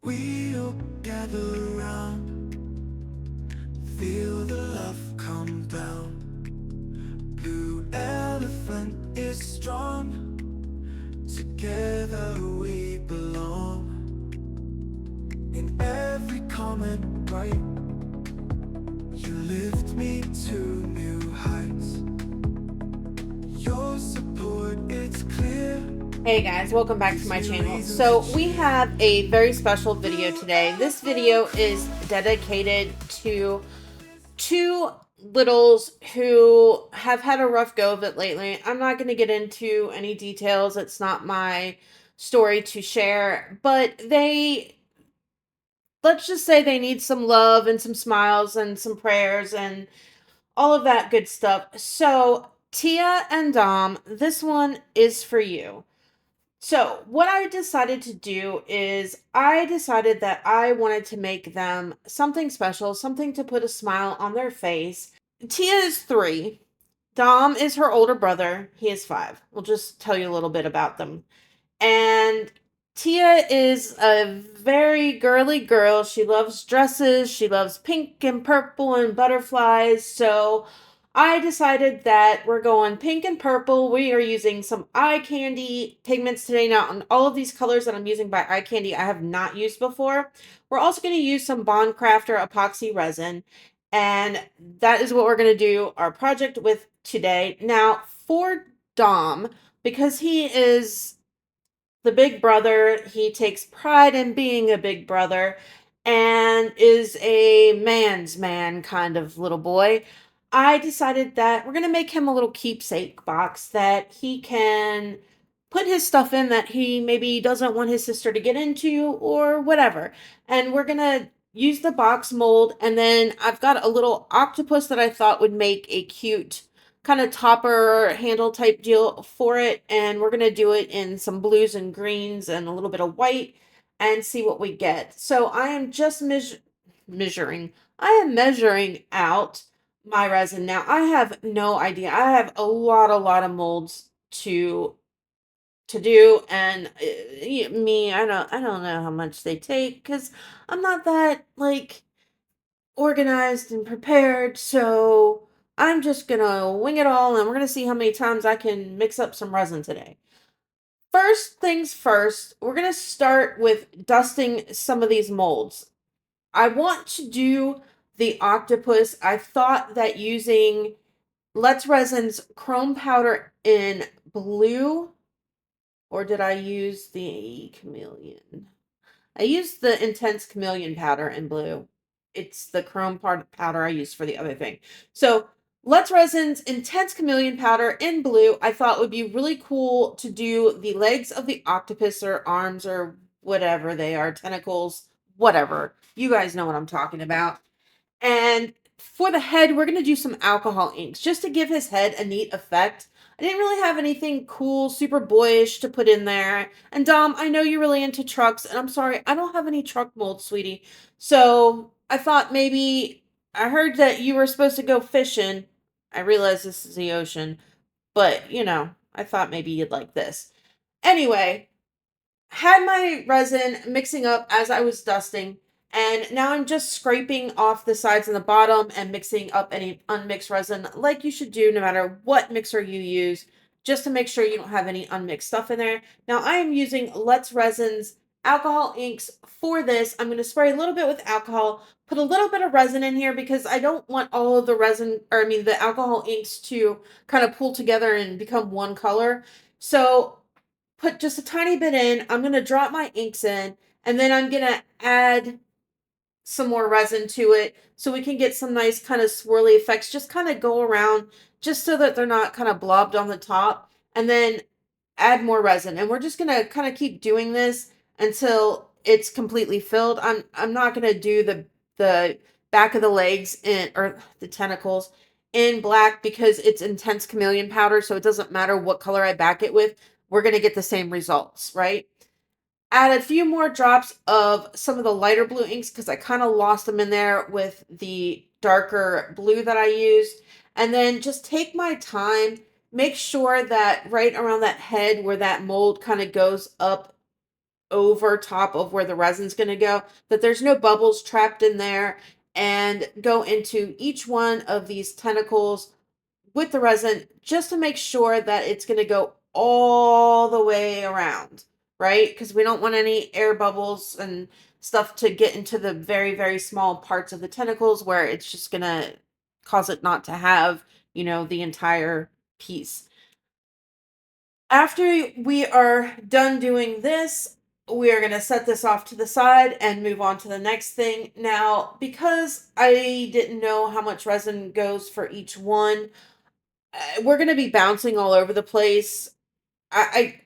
we'll gather around, feel the love come down. Blue elephant is strong, together we belong. In every comment bright, you lift me to new heights. Your support, it's clear. Hey guys, welcome back to my channel. So we have a very special video today. This video is dedicated to two littles who have had a rough go of it lately. I'm not going to get into any details. It's not my story to share, but let's just say they need some love and some smiles and some prayers and all of that good stuff. So Tia and Dom, this one is for you. So what I decided to do is I decided that I wanted to make them something special, something to put a smile on their face. Tia is 3. Dom is her older brother. He is 5. We'll just tell you a little bit about them. And Tia is a very girly girl. She loves dresses. She loves pink and purple and butterflies. So I decided that we're going pink and purple. We are using some eye candy pigments today. Now, on all of these colors that I'm using by eye candy, I have not used before. We're also going to use some Bond Craftor epoxy resin. And that is what we're going to do our project with today. Now, for Dom, because he is the big brother, he takes pride in being a big brother and is a man's man kind of little boy. I decided that we're going to make him a little keepsake box that he can put his stuff in that he maybe doesn't want his sister to get into or whatever. And we're going to use the box mold, and then I've got a little octopus that I thought would make a cute kind of topper handle type deal for it, and we're going to do it in some blues and greens and a little bit of white and see what we get. So I am just measuring out my resin. Now I have no idea. I have a lot of molds to do, and I don't know how much they take because I'm not that like organized and prepared, so I'm just gonna wing it all and we're gonna see how many times I can mix up some resin today. First things first, we're gonna start with dusting some of these molds. I want to do the octopus. I thought that using Let's Resin's chrome powder in blue, or did I use the chameleon? I used the intense chameleon powder in blue. It's the chrome powder I used for the other thing. So Let's Resin's intense chameleon powder in blue, I thought would be really cool to do the legs of the octopus or arms or whatever they are, tentacles, whatever. You guys know what I'm talking about. And for the head, we're going to do some alcohol inks just to give his head a neat effect. I didn't really have anything cool, super boyish to put in there. And Dom, I know you're really into trucks, and I'm sorry, I don't have any truck molds, sweetie. So I thought maybe, I heard that you were supposed to go fishing. I realize this is the ocean, but I thought maybe you'd like this. Anyway, had my resin mixing up as I was dusting, and now I'm just scraping off the sides and the bottom and mixing up any unmixed resin like you should do no matter what mixer you use, just to make sure you don't have any unmixed stuff in there. Now I am using Let's Resin's alcohol inks for this. I'm going to spray a little bit with alcohol, put a little bit of resin in here because I don't want all of the resin, or I mean the alcohol inks to kind of pull together and become one color. So put just a tiny bit in. I'm going to drop my inks in, and then I'm going to add some more resin to it so we can get some nice kind of swirly effects. Just kind of go around just so that they're not kind of blobbed on the top, and then add more resin. And we're just going to kind of keep doing this until it's completely filled. I'm not going to do the back of the legs in, or the tentacles in black, because it's intense chameleon powder, so it doesn't matter what color I back it with. We're going to get the same results, right? Add a few more drops of some of the lighter blue inks because I kind of lost them in there with the darker blue that I used. And then just take my time, make sure that right around that head where that mold kind of goes up over top of where the resin's going to go, that there's no bubbles trapped in there, and go into each one of these tentacles with the resin just to make sure that it's going to go all the way around, right? Because we don't want any air bubbles and stuff to get into the very, very small parts of the tentacles where it's just going to cause it not to have, the entire piece. After we are done doing this, we are going to set this off to the side and move on to the next thing. Now, because I didn't know how much resin goes for each one, we're going to be bouncing all over the place. I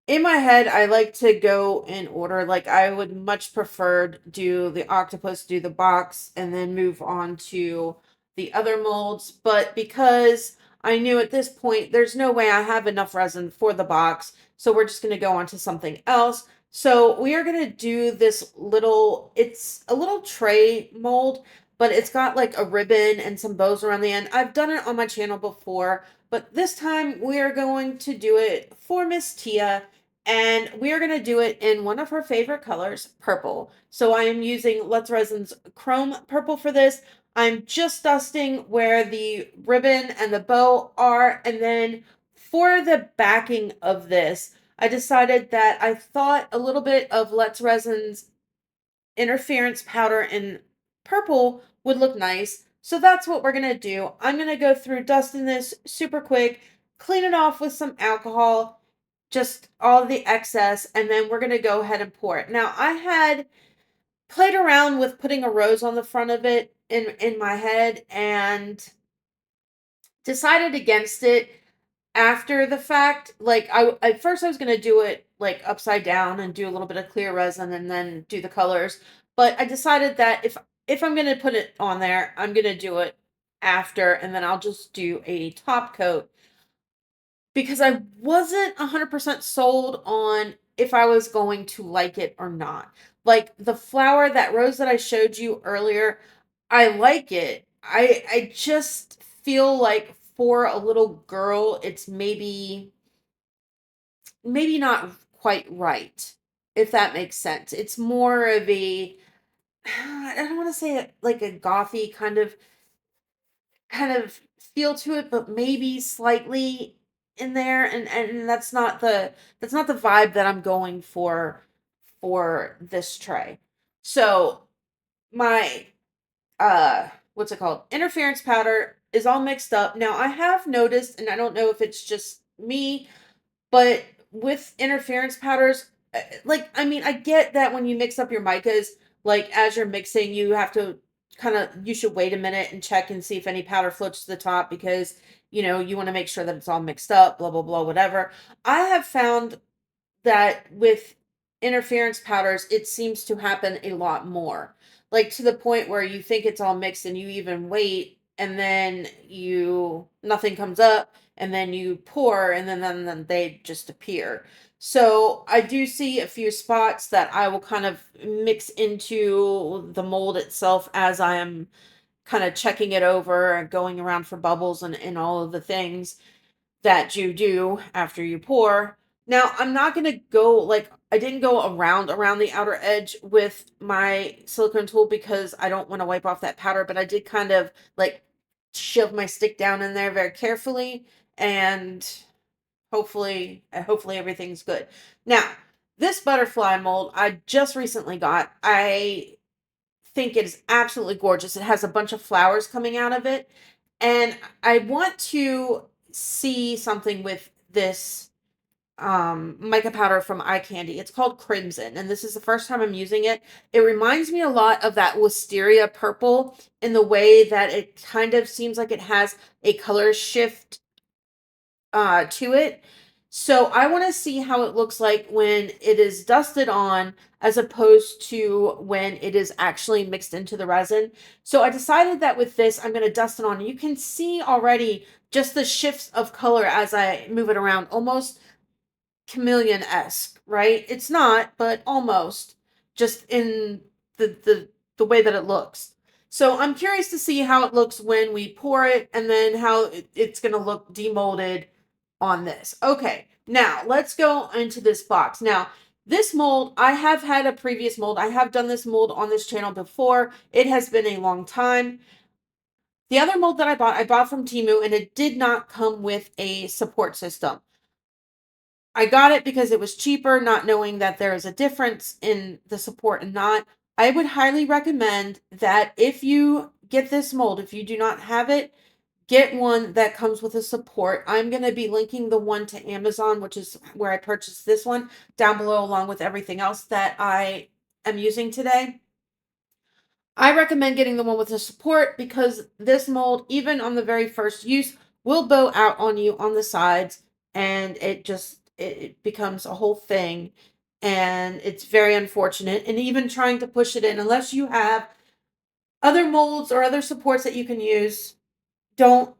in my head, I like to go in order. Like, I would much prefer do the octopus, do the box, and then move on to the other molds. But because I knew at this point there's no way I have enough resin for the box, so we're just going to go on to something else. So we are going to do this it's a little tray mold, but it's got like a ribbon and some bows around the end. I've done it on my channel before, but this time we are going to do it for Miss Tia. And we are going to do it in one of her favorite colors, purple. So I am using Let's Resin's Chrome Purple for this. I'm just dusting where the ribbon and the bow are. And then for the backing of this, I decided that I thought a little bit of Let's Resin's interference powder in purple would look nice. So that's what we're going to do. I'm going to go through dusting this super quick, clean it off with some alcohol, just all the excess, and then we're going to go ahead and pour it. Now, I had played around with putting a rose on the front of it in my head and decided against it after the fact. Like, at first I was going to do it like upside down and do a little bit of clear resin and then do the colors, but I decided that if I'm going to put it on there, I'm going to do it after, and then I'll just do a top coat, because I wasn't 100% sold on if I was going to like it or not. Like the flower, that rose that I showed you earlier, I like it. I just feel like for a little girl, it's maybe not quite right, if that makes sense. It's more of a, I don't want to say it like a gothy kind of feel to it, but maybe slightly in there, and that's not the vibe that I'm going for this tray. So my what's it called? Interference powder is all mixed up. Now I have noticed, and I don't know if it's just me, but with interference powders, like, I mean, I get that when you mix up your micas, like as you're mixing, you have to you should wait a minute and check and see if any powder floats to the top, because, you want to make sure that it's all mixed up, blah, blah, blah, whatever. I have found that with interference powders, it seems to happen a lot more. Like to the point where you think it's all mixed and you even wait, and then nothing comes up, and then you pour, and then they just appear. So I do see a few spots that I will kind of mix into the mold itself as I am kind of checking it over and going around for bubbles and all of the things that you do after you pour. Now, I'm not going to go, like, I didn't go around the outer edge with my silicone tool because I don't want to wipe off that powder, but I did kind of like shove my stick down in there very carefully, and hopefully everything's good. Now, this butterfly mold I just recently got. I think it is absolutely gorgeous. It has a bunch of flowers coming out of it, and I want to see something with this mica powder from Eye Candy. It's called Crimson, and this is the first time I'm using it. It reminds me a lot of that Wisteria purple in the way that it kind of seems like it has a color shift to it. So I want to see how it looks like when it is dusted on, as opposed to when it is actually mixed into the resin. So I decided that with this, I'm going to dust it on. You can see already just the shifts of color as I move it around, almost chameleon-esque, right? It's not, but almost, just in the way that it looks. So I'm curious to see how it looks when we pour it, and then how it's going to look demolded on this. Okay, now let's go into this box. Now, This mold, I have had a previous mold. I have done this mold on this channel before. It has been a long time. The other mold that I bought from Temu, and it did not come with a support system. I got it because it was cheaper, not knowing that there is a difference in the support and not. I would highly recommend that if you get this mold, if you do not have it, get one that comes with a support. I'm going to be linking the one to Amazon, which is where I purchased this one, down below, along with everything else that I am using today. I recommend getting the one with the support because this mold, even on the very first use, will bow out on you on the sides, and it becomes a whole thing, and it's very unfortunate. And even trying to push it in, unless you have other molds or other supports that you can use, don't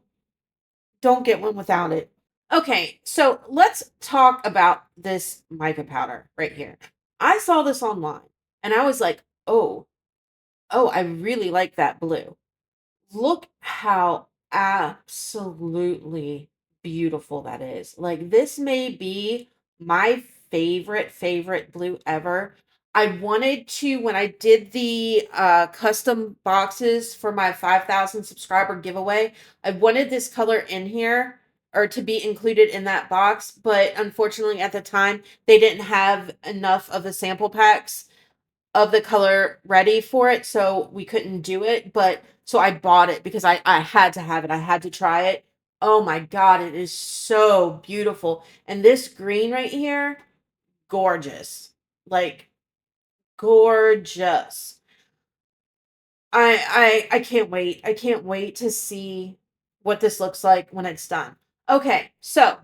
get one without it. Okay, so let's talk about this mica powder right here. I saw this online and I was like, oh, I really like that blue. Look how absolutely beautiful that is. Like, this may be my favorite blue ever. I wanted to, when I did the custom boxes for my 5,000 subscriber giveaway, I wanted this color in here or to be included in that box, but unfortunately at the time they didn't have enough of the sample packs of the color ready for it, so we couldn't do it. But so I bought it because I had to have it. I had to try it. Oh my god, it is so beautiful. And this green right here, gorgeous. Like, gorgeous. I can't wait. I can't wait to see what this looks like when it's done. Okay, so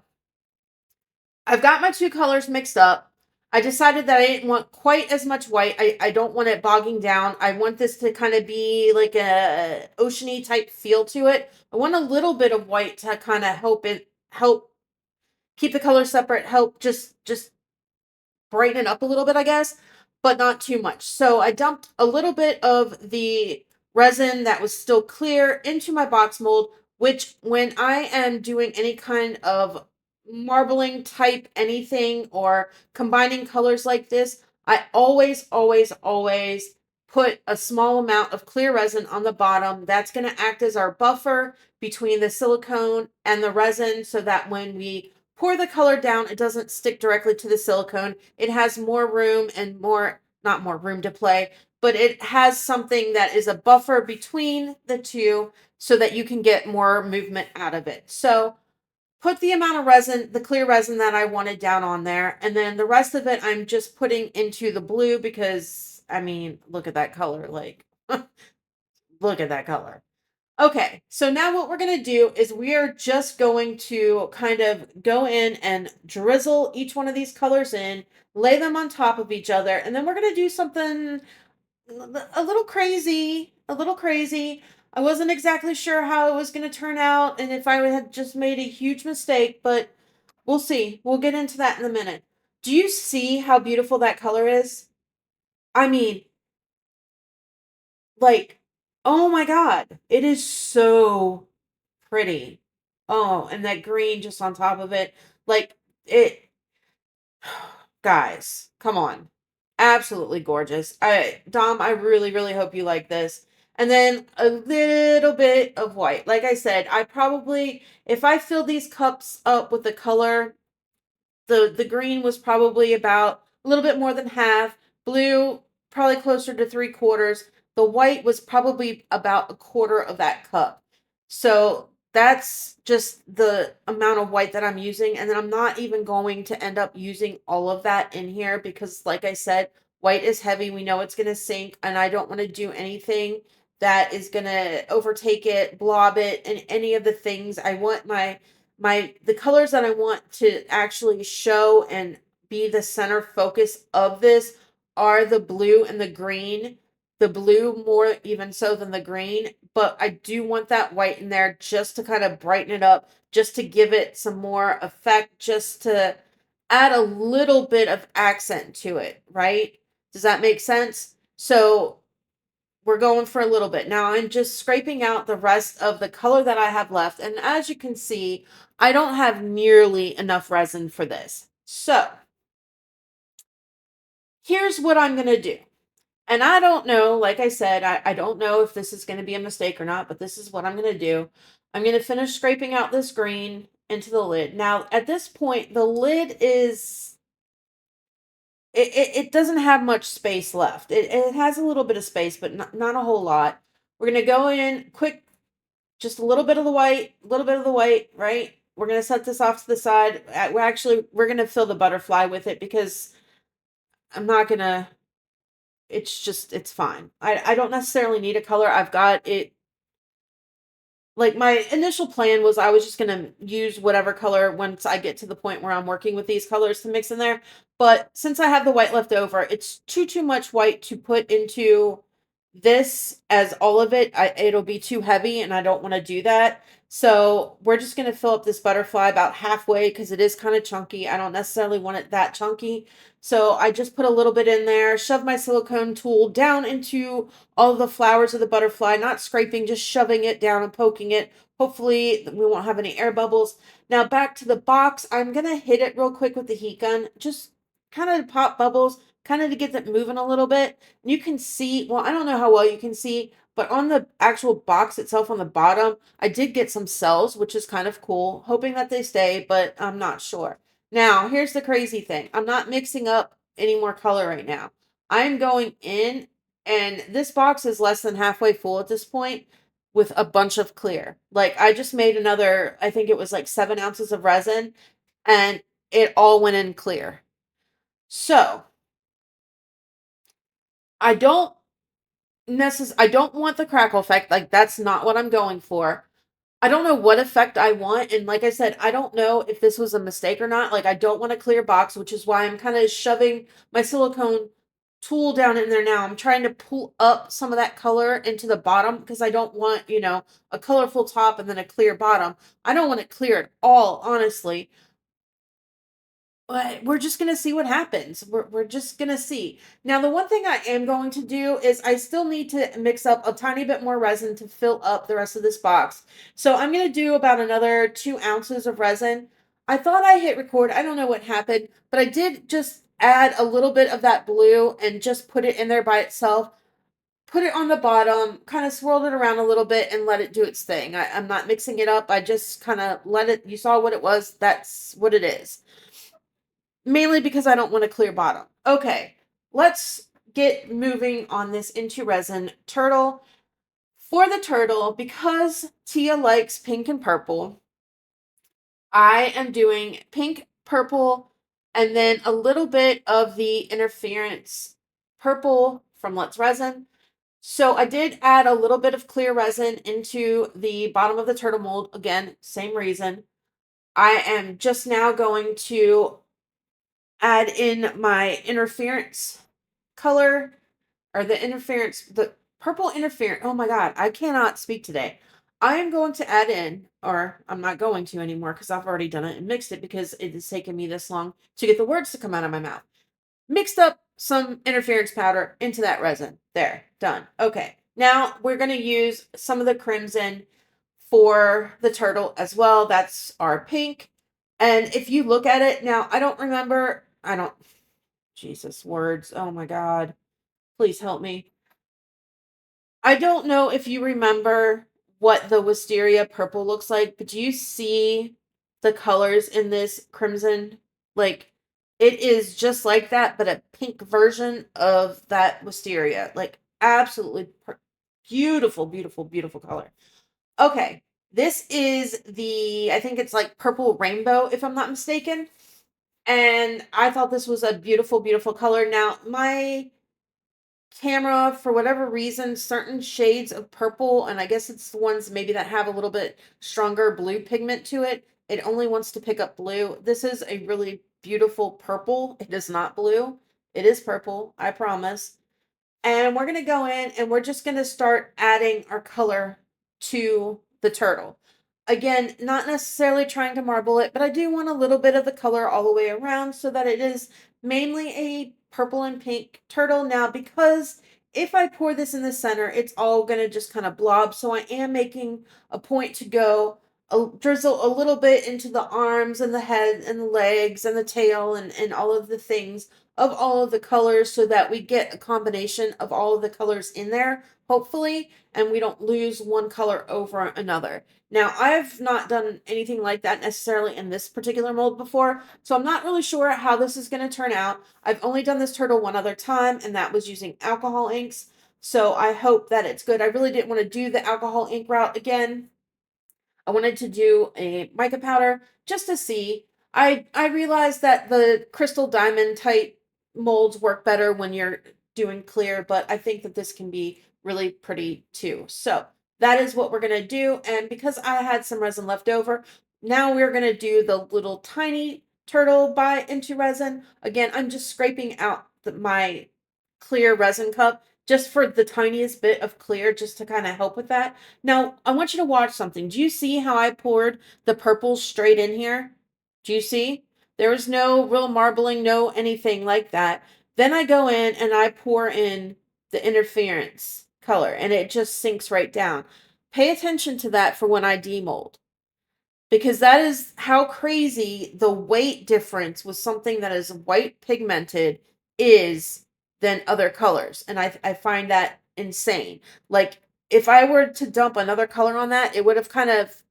I've got my two colors mixed up. I decided that I didn't want quite as much white. I don't want it bogging down. I want this to kind of be like a oceany type feel to it. I want a little bit of white to kind of help keep the color separate, help just brighten it up a little bit, I guess, but not too much. So I dumped a little bit of the resin that was still clear into my box mold, which when I am doing any kind of marbling type anything or combining colors like this, I always put a small amount of clear resin on the bottom. That's going to act as our buffer between the silicone and the resin so that when we pour the color down, it doesn't stick directly to the silicone. It has more room and not more room to play, but it has something that is a buffer between the two so that you can get more movement out of it. So put the amount of resin, the clear resin that I wanted down on there, and then the rest of it I'm just putting into the blue because, I mean, look at that color. Like, look at that color. Okay, so now what we're going to do is we are just going to kind of go in and drizzle each one of these colors in, lay them on top of each other, and then we're going to do something a little crazy, a little crazy. I wasn't exactly sure how it was going to turn out and if I had just made a huge mistake, but we'll see. We'll get into that in a minute. Do you see how beautiful that color is? I mean, like, oh my God, it is so pretty. Oh, and that green just on top of it. Like, it, guys, come on. Absolutely gorgeous. Dom, I really hope you like this. And then a little bit of white. Like I said, I probably, if I fill these cups up with the color, the green was probably about a little bit more than half, blue probably closer to 3/4. The white was probably about a quarter of that cup. So that's just the amount of white that I'm using, and then I'm not even going to end up using all of that in here because, like I said, white is heavy. We know it's going to sink, and I don't want to do anything that is going to overtake it, blob it, and any of the things. I want the colors that I want to actually show and be the center focus of this are the blue and the green. The blue more even so than the green, but I do want that white in there just to kind of brighten it up, just to give it some more effect, just to add a little bit of accent to it, right? Does that make sense? So we're going for a little bit. Now I'm just scraping out the rest of the color that I have left. And as you can see, I don't have nearly enough resin for this. So here's what I'm going to do. And I don't know, like I said, I don't know if this is going to be a mistake or not, but this is what I'm going to do. I'm going to finish scraping out this green into the lid. Now, at this point, the lid is, it doesn't have much space left. It has a little bit of space, but not a whole lot. We're going to go in quick, just a little bit of the white, a little bit of the white, right? We're going to set this off to the side. We're going to fill the butterfly with it because I'm not going to, it's fine. I don't necessarily need a color. I've got it. Like, my initial plan was I was just going to use whatever color once I get to the point where I'm working with these colors to mix in there. But since I have the white left over, it's too much white to put into this as all of it. It'll be too heavy and I don't want to do that. So we're just going to fill up this butterfly about halfway because it is kind of chunky. I don't necessarily want it that chunky. So I just put a little bit in there, shove my silicone tool down into all of the flowers of the butterfly, not scraping, just shoving it down and poking it. Hopefully we won't have any air bubbles. Now back to the box, I'm going to hit it real quick with the heat gun, just kind of to pop bubbles, kind of to get it moving a little bit. And you can see, well, I don't know how well you can see, but on the actual box itself on the bottom, I did get some cells, which is kind of cool, hoping that they stay, but I'm not sure. Now, here's the crazy thing. I'm not mixing up any more color right now. I'm going in, and this box is less than halfway full at this point with a bunch of clear. Like, I just made another, I think it was like 7 ounces of resin, and it all went in clear. So, I don't I don't want the crackle effect. Like, that's not what I'm going for. I don't know what effect I want. And like I said, I don't know if this was a mistake or not. Like, I don't want a clear box, which is why I'm kind of shoving my silicone tool down in there now. I'm trying to pull up some of that color into the bottom because I don't want, a colorful top and then a clear bottom. I don't want it clear at all, honestly. But we're just gonna see what happens. We're just gonna see. Now, the one thing I am going to do is I still need to mix up a tiny bit more resin to fill up the rest of this box. So I'm gonna do about another 2 ounces of resin. I thought I hit record. I don't know what happened, but I did just add a little bit of that blue and just put it in there by itself. Put it on the bottom, kind of swirled it around a little bit and let it do its thing. I'm not mixing it up. I just kind of let it, you saw what it was. That's what it is. Mainly because I don't want a clear bottom. Okay, let's get moving on this into resin turtle. For the turtle, because Tia likes pink and purple, I am doing pink, purple, and then a little bit of the interference purple from Let's Resin. So I did add a little bit of clear resin into the bottom of the turtle mold. Again, same reason. I am just now going to add in my interference color, or the purple interference. Oh my God, I cannot speak today. I am going to add in, or I'm not going to anymore because I've already done it and mixed it because it has taken me this long to get the words to come out of my mouth. Mixed up some interference powder into that resin. There, done. Okay, now we're going to use some of the crimson for the turtle as well. That's our pink. And if you look at it now, Jesus, words. Oh my God. Please help me. I don't know if you remember what the wisteria purple looks like, but do you see the colors in this crimson? Like, it is just like that, but a pink version of that wisteria. Like, absolutely beautiful, beautiful, beautiful color. Okay, this is I think it's like purple rainbow, if I'm not mistaken. And I thought this was a beautiful, beautiful color. Now, my camera, for whatever reason, certain shades of purple, and I guess it's the ones maybe that have a little bit stronger blue pigment to it, it only wants to pick up blue. This is a really beautiful purple. It is not blue. It is purple, I promise. And we're going to go in and we're just going to start adding our color to the turtle. Again, not necessarily trying to marble it, but I do want a little bit of the color all the way around so that it is mainly a purple and pink turtle. Now, because if I pour this in the center, it's all going to just kind of blob. So I am making a point to go drizzle a little bit into the arms and the head and the legs and the tail and all of the things of all of the colors so that we get a combination of all of the colors in there, hopefully, and we don't lose one color over another. Now, I've not done anything like that necessarily in this particular mold before, so I'm not really sure how this is going to turn out. I've only done this turtle one other time, and that was using alcohol inks, so I hope that it's good. I really didn't want to do the alcohol ink route again. I wanted to do a mica powder just to see. I realized that the crystal diamond type molds work better when you're doing clear, but I think that this can be really pretty too. So that is what we're going to do. And because I had some resin left over, now we're going to do the little tiny turtle by into resin. Again, I'm just scraping out my clear resin cup just for the tiniest bit of clear, just to kind of help with that. Now, I want you to watch something. Do you see how I poured the purple straight in here? Do you see? There was no real marbling, no anything like that. Then I go in and I pour in the interference color, and it just sinks right down. Pay attention to that for when I demold, because that is how crazy the weight difference with something that is white pigmented is than other colors. And I find that insane. Like, if I were to dump another color on that, it would have kind of,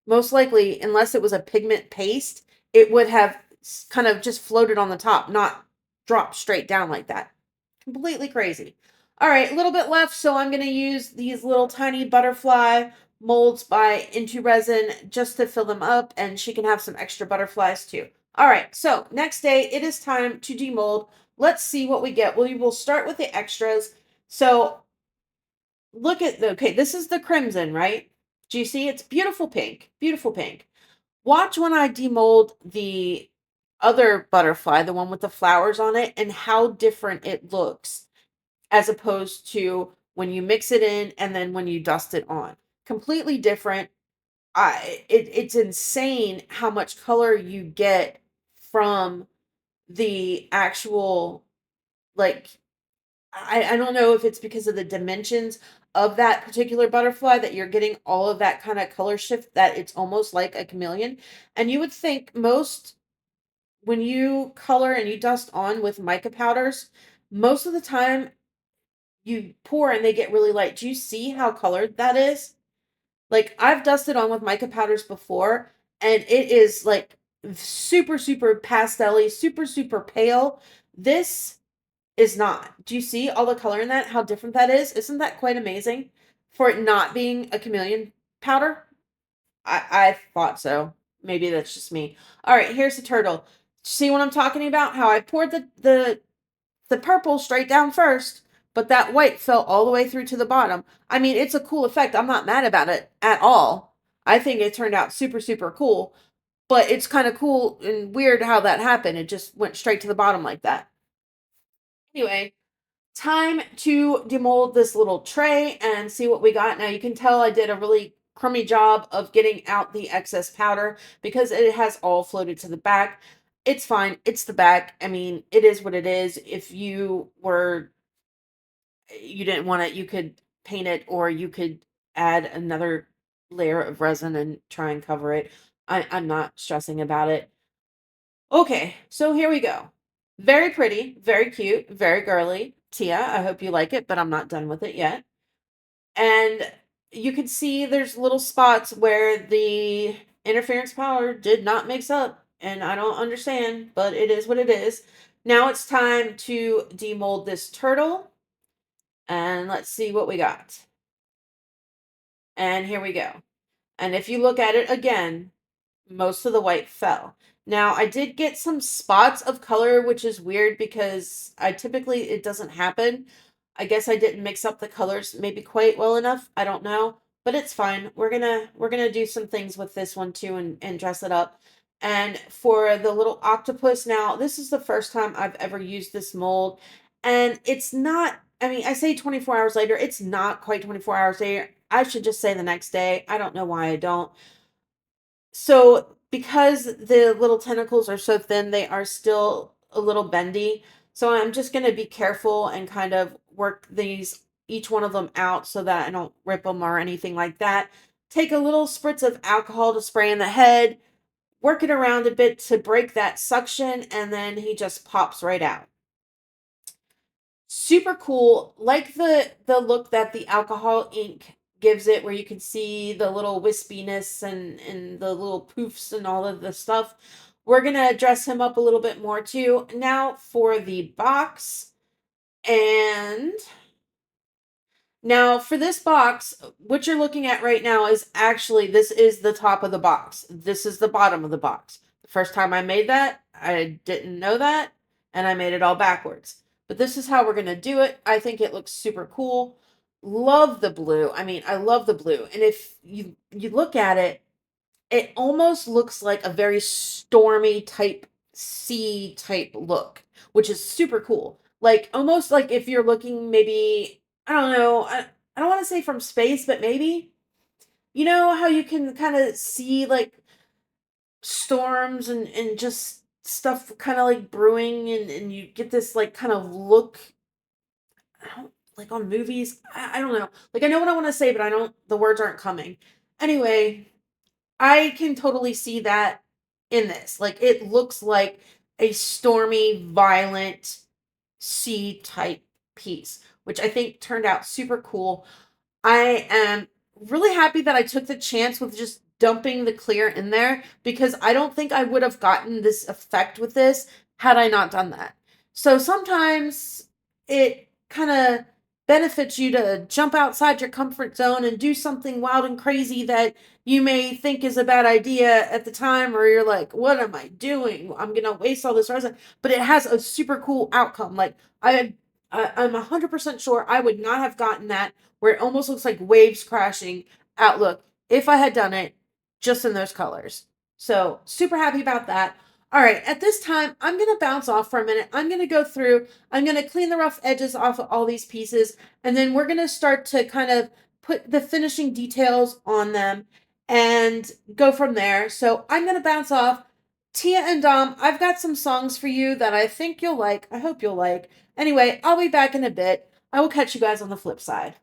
most likely, unless it was a pigment paste, it would have kind of just floated on the top, not dropped straight down like that. Completely crazy. All right, a little bit left, so I'm going to use these little tiny butterfly molds by Into Resin just to fill them up, and she can have some extra butterflies too. All right, so next day it is time to demold. Let's see what we get. We will start with the extras. So look at okay, this is the crimson, right? Do you see? It's beautiful pink, beautiful pink. Watch when I demold the other butterfly, the one with the flowers on it, and how different it looks as opposed to when you mix it in and then when you dust it on. Completely different. It's insane how much color you get from the actual, like, I don't know if it's because of the dimensions of that particular butterfly that you're getting all of that kind of color shift, that it's almost like a chameleon. And you would think most, when you color and you dust on with mica powders, most of the time you pour and they get really light. Do you see how colored that is? Like, I've dusted on with mica powders before, and it is like super, super pastel-y, super, super pale. This is not. Do you see all the color in that? How different that is? Isn't that quite amazing? For it not being a chameleon powder? I thought so. Maybe that's just me. All right, here's the turtle. See what I'm talking about? How I poured the purple straight down first, but that white fell all the way through to the bottom. I mean, it's a cool effect. I'm not mad about it at all. I think it turned out super, super cool, but it's kind of cool and weird how that happened. It just went straight to the bottom like that. Anyway, time to demold this little tray and see what we got. Now you can tell I did a really crummy job of getting out the excess powder because it has all floated to the back. It's fine. It's the back. I mean, it is what it is. If you didn't want it, you could paint it, or you could add another layer of resin and try and cover it. I'm not stressing about it. Okay, so here we go. Very pretty, very cute, very girly. Tia, I hope you like it, but I'm not done with it yet. And you can see there's little spots where the interference powder did not mix up, and I don't understand, but it is what it is. Now it's time to demold this turtle, and let's see what we got. And here we go. And if you look at it again, most of the white fell. Now, I did get some spots of color, which is weird because it doesn't happen. I guess I didn't mix up the colors maybe quite well enough. I don't know, but it's fine. We're gonna do some things with this one too, and dress it up. And for the little octopus, now this is the first time I've ever used this mold, and it's not, I mean, I say 24 hours later, it's not quite 24 hours later. I should just say the next day. I don't know why I don't. So, because the little tentacles are so thin, they are still a little bendy. So I'm just going to be careful and kind of work each one of them out so that I don't rip them or anything like that. Take a little spritz of alcohol to spray in the head, work it around a bit to break that suction, and then he just pops right out. Super cool. Like the look that the alcohol ink gives it, where you can see the little wispiness and the little poofs and all of the stuff. We're gonna dress him up a little bit more too. Now for the box. And now for this box, what you're looking at right now is actually, this is the top of the box. This is the bottom of the box. The first time I made that, I didn't know that, and I made it all backwards. But this is how we're going to do it. I think it looks super cool. Love the blue. I mean, I love the blue. And if you look at it, it almost looks like a very stormy type sea type look, which is super cool. Like almost like if you're looking maybe, I don't know, I don't want to say from space, but maybe, you know how you can kind of see like storms and just stuff kind of like brewing, and you get this like kind of look, I don't, like on movies. I don't know. Like I know what I want to say, but I don't, the words aren't coming. Anyway, I can totally see that in this. Like it looks like a stormy, violent sea type piece, which I think turned out super cool. I am really happy that I took the chance with just dumping the clear in there, because I don't think I would have gotten this effect with this had I not done that. So sometimes it kind of benefits you to jump outside your comfort zone and do something wild and crazy that you may think is a bad idea at the time, or you're like, what am I doing? I'm gonna waste all this resin. But it has a super cool outcome. Like I'm 100% sure I would not have gotten that, where it almost looks like waves crashing outlook, if I had done it just in those colors. So super happy about that. All right, at this time, I'm going to bounce off for a minute. I'm going to go through, I'm going to clean the rough edges off of all these pieces, and then we're going to start to kind of put the finishing details on them and go from there. So I'm going to bounce off. Tia and Dom, I've got some songs for you that I think you'll like. I hope you'll like. Anyway, I'll be back in a bit. I will catch you guys on the flip side.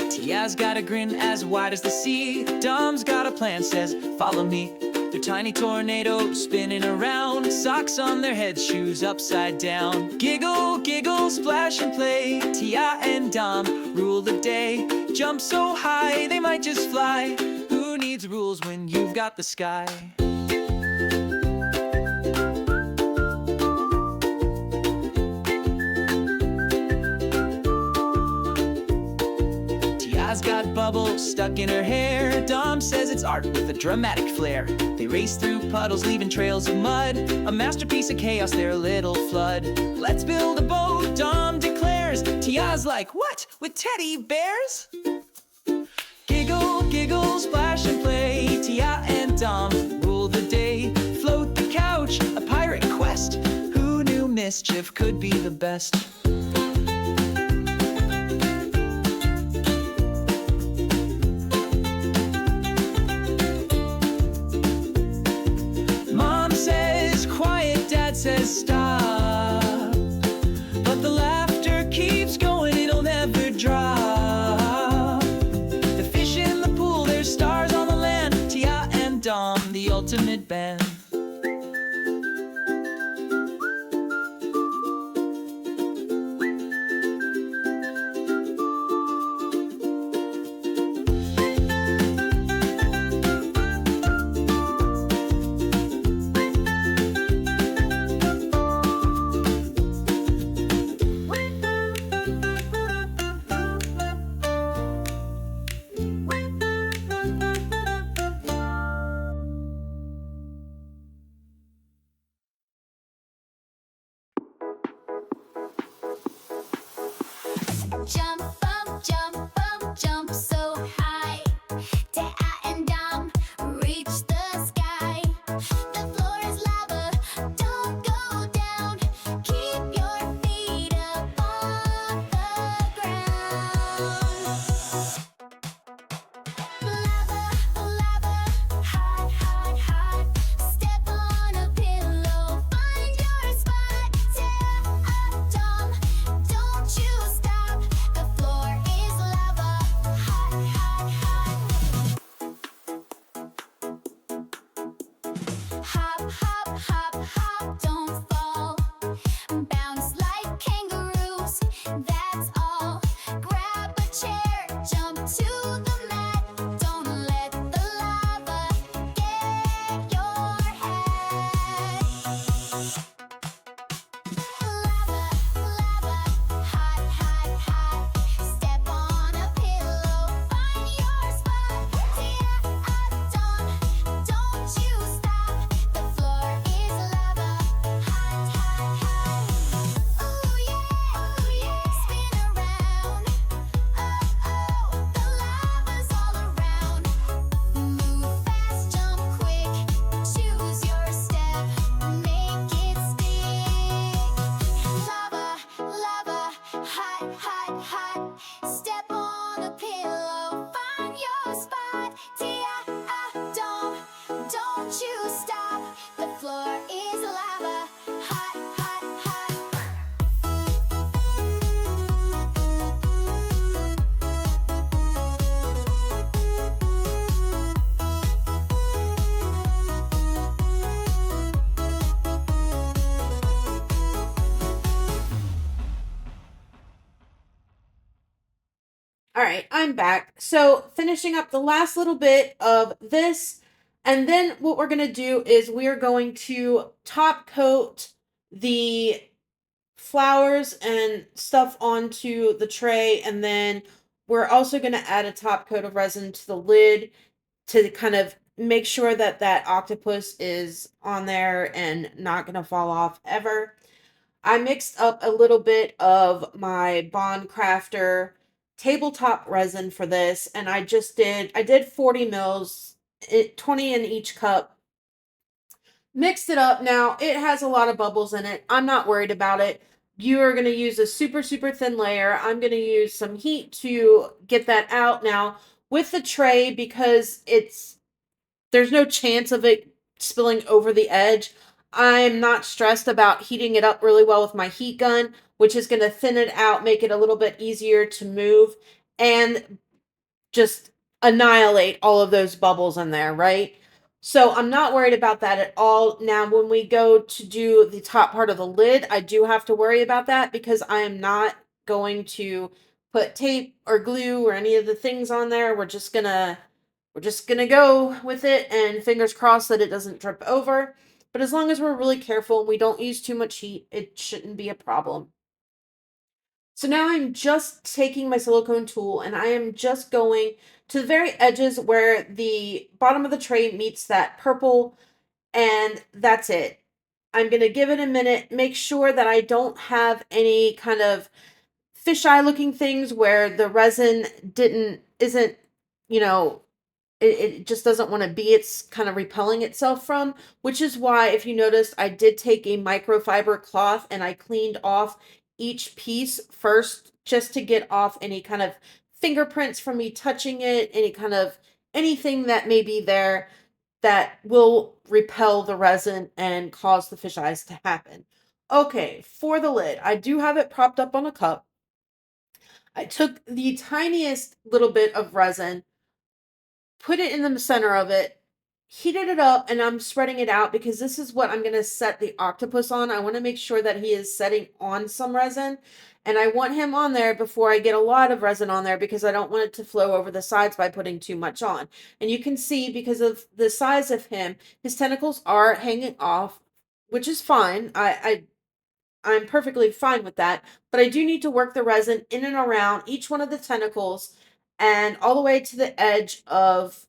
Tia's got a grin as wide as the sea. Dom's got a plan, says, follow me. They're tiny tornadoes spinning around, socks on their heads, shoes upside down. Giggle, giggle, splash and play. Tia and Dom rule the day. Jump so high, they might just fly. Who needs rules when you've got the sky? Tia's got bubbles stuck in her hair. Dom says it's art with a dramatic flair. They race through puddles, leaving trails of mud. A masterpiece of chaos, their little flood. Let's build a boat, Dom declares. Tia's like, what? With teddy bears? Giggle, giggle, splash and play. Tia and Dom rule the day. Float the couch, a pirate quest. Who knew mischief could be the best? Mom says quiet, Dad says stop. But the laughter keeps going, it'll never drop. The fish in the pool, there's stars on the land. Tia and Dom, the ultimate band. Jump up, jump so high. Tia and Dom reach the sky. The floor is lava, don't go down. Keep your feet up off the ground. Lava, lava, hot, hot, hot. Step on a pillow, find your spot. Tia, Dom, don't you stop. The floor All right, I'm back. So finishing up the last little bit of this, and then what we're going to do is we are going to top coat the flowers and stuff onto the tray, and then we're also going to add a top coat of resin to the lid to kind of make sure that that octopus is on there and not going to fall off ever. I mixed up a little bit of my Bond Craftor tabletop resin for this, and I did 40 mils, 20 in each cup. Mixed it up. Now, it has a lot of bubbles in it. I'm not worried about it. You are going to use a super, super thin layer. I'm going to use some heat to get that out. Now, with the tray, because there's no chance of it spilling over the edge, I'm not stressed about heating it up really well with my heat gun, which is going to thin it out, make it a little bit easier to move, and just annihilate all of those bubbles in there, right? So I'm not worried about that at all. Now, when we go to do the top part of the lid, I do have to worry about that because I am not going to put tape or glue or any of the things on there. We're just gonna go with it and fingers crossed that it doesn't drip over. But as long as we're really careful and we don't use too much heat, it shouldn't be a problem. So now I'm just taking my silicone tool and I am just going to the very edges where the bottom of the tray meets that purple, and that's it. I'm going to give it a minute, make sure that I don't have any kind of fisheye looking things where the resin isn't, you know, it just doesn't want to be, it's kind of repelling itself from, which is why, if you noticed, I did take a microfiber cloth and I cleaned off each piece first just to get off any kind of fingerprints from me touching it, any kind of anything that may be there that will repel the resin and cause the fish eyes to happen. Okay, for the lid, I do have it propped up on a cup. I took the tiniest little bit of resin, put it in the center of it, heated it up, and I'm spreading it out because this is what I'm going to set the octopus on. I want to make sure that he is setting on some resin, and I want him on there before I get a lot of resin on there because I don't want it to flow over the sides by putting too much on. And you can see, because of the size of him, his tentacles are hanging off, which is fine. I'm perfectly fine with that, but I do need to work the resin in and around each one of the tentacles and all the way to the edge of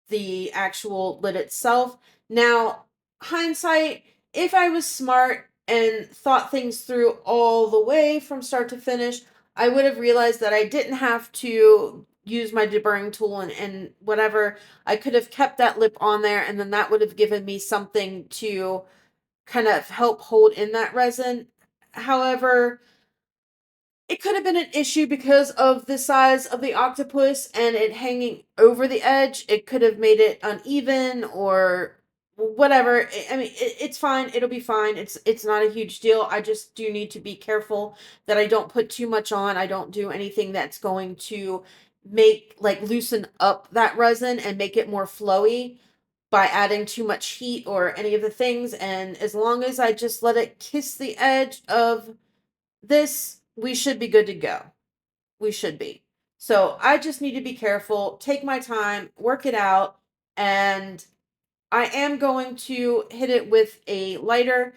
the actual lid itself. Now, hindsight, if I was smart and thought things through all the way from start to finish, I would have realized that I didn't have to use my deburring tool and whatever. I could have kept that lip on there, and then that would have given me something to kind of help hold in that resin. However, it could have been an issue because of the size of the octopus and it hanging over the edge. It could have made it uneven or whatever. I mean, it's fine. It'll be fine. It's not a huge deal. I just do need to be careful that I don't put too much on. I don't do anything that's going to loosen up that resin and make it more flowy by adding too much heat or any of the things. And as long as I just let it kiss the edge of this, we should be good to go. We should be. So I just need to be careful, take my time, work it out, and I am going to hit it with a lighter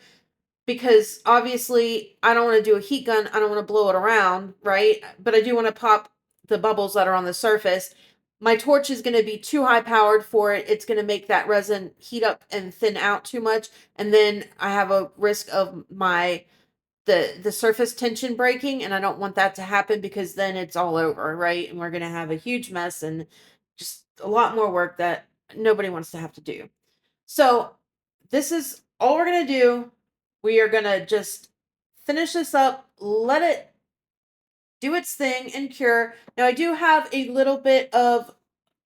because obviously I don't want to do a heat gun. I don't want to blow it around, right? But I do want to pop the bubbles that are on the surface. My torch is going to be too high powered for it. It's going to make that resin heat up and thin out too much. And then I have a risk of the surface tension breaking, and I don't want that to happen because then it's all over, right? And we're going to have a huge mess and just a lot more work that nobody wants to have to do. So this is all we're going to do. We are going to just finish this up, let it do its thing and cure. Now I do have a little bit of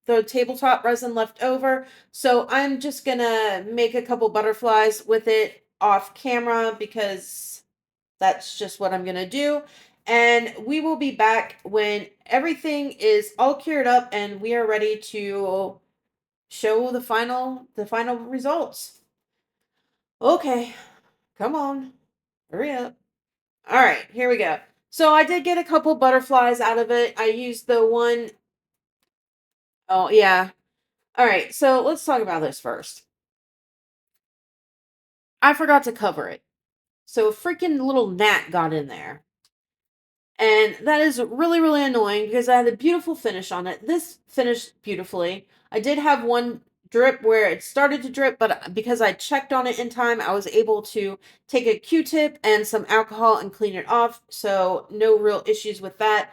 the tabletop resin left over, so I'm just going to make a couple butterflies with it off camera because that's just what I'm going to do. And we will be back when everything is all cured up and we are ready to show the final results. Okay, come on, hurry up. All right, here we go. So I did get a couple butterflies out of it. I used the one oh yeah. All right, so let's talk about this first. I forgot to cover it. So a freaking little gnat got in there. And that is really, really annoying because I had a beautiful finish on it. This finished beautifully. I did have one drip where it started to drip, but because I checked on it in time, I was able to take a Q-tip and some alcohol and clean it off. So no real issues with that.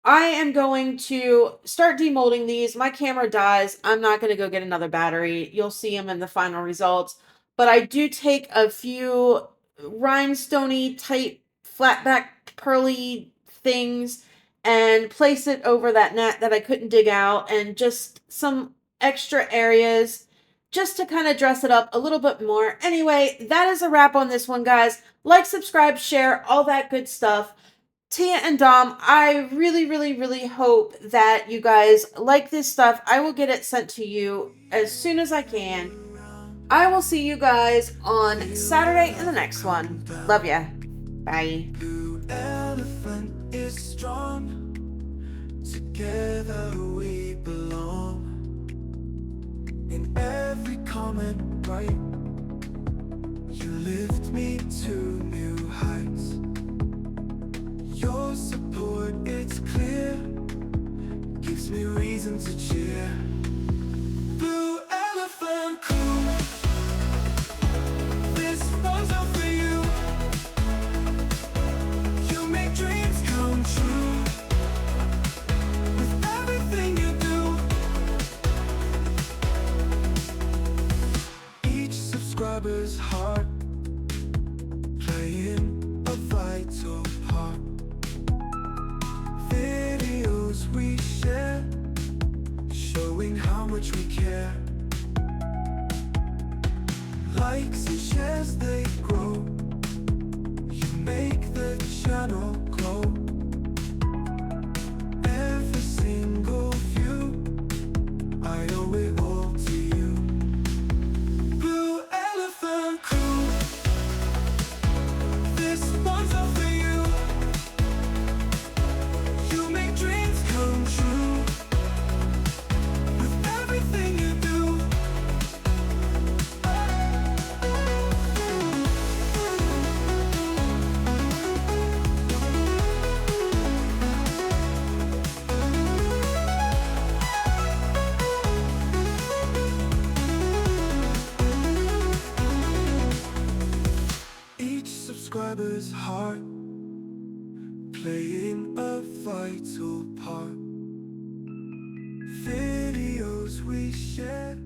I am going to start demolding these. My camera dies. I'm not going to go get another battery. You'll see them in the final results. But I do take a few rhinestoney type flatback pearly things and place it over that net that I couldn't dig out, and just some extra areas just to kind of dress it up a little bit more. Anyway, that is a wrap on this one, guys. Like, subscribe, share, all that good stuff. Tia and Dom, I really, really, really hope that you guys like this stuff. I will get it sent to you as soon as I can. I will see you guys on Saturday in the next one. Love ya. Bye. Blue elephant is strong. Together we belong. In every comment right, you lift me to new heights. Your support, it's clear, gives me reason to cheer. Blue elephant crew, this one's all for you. You make dreams come true with everything you do. Each subscriber's heart playing a vital part. Videos we share, showing how much we care. Likes and shares, they grow. You make the channel glow. Every single view, I owe it all to you. Blue elephant crew, this one's all for you. You make dreams come true with everything you do. Each subscriber's heart playing a vital part. Videos we share,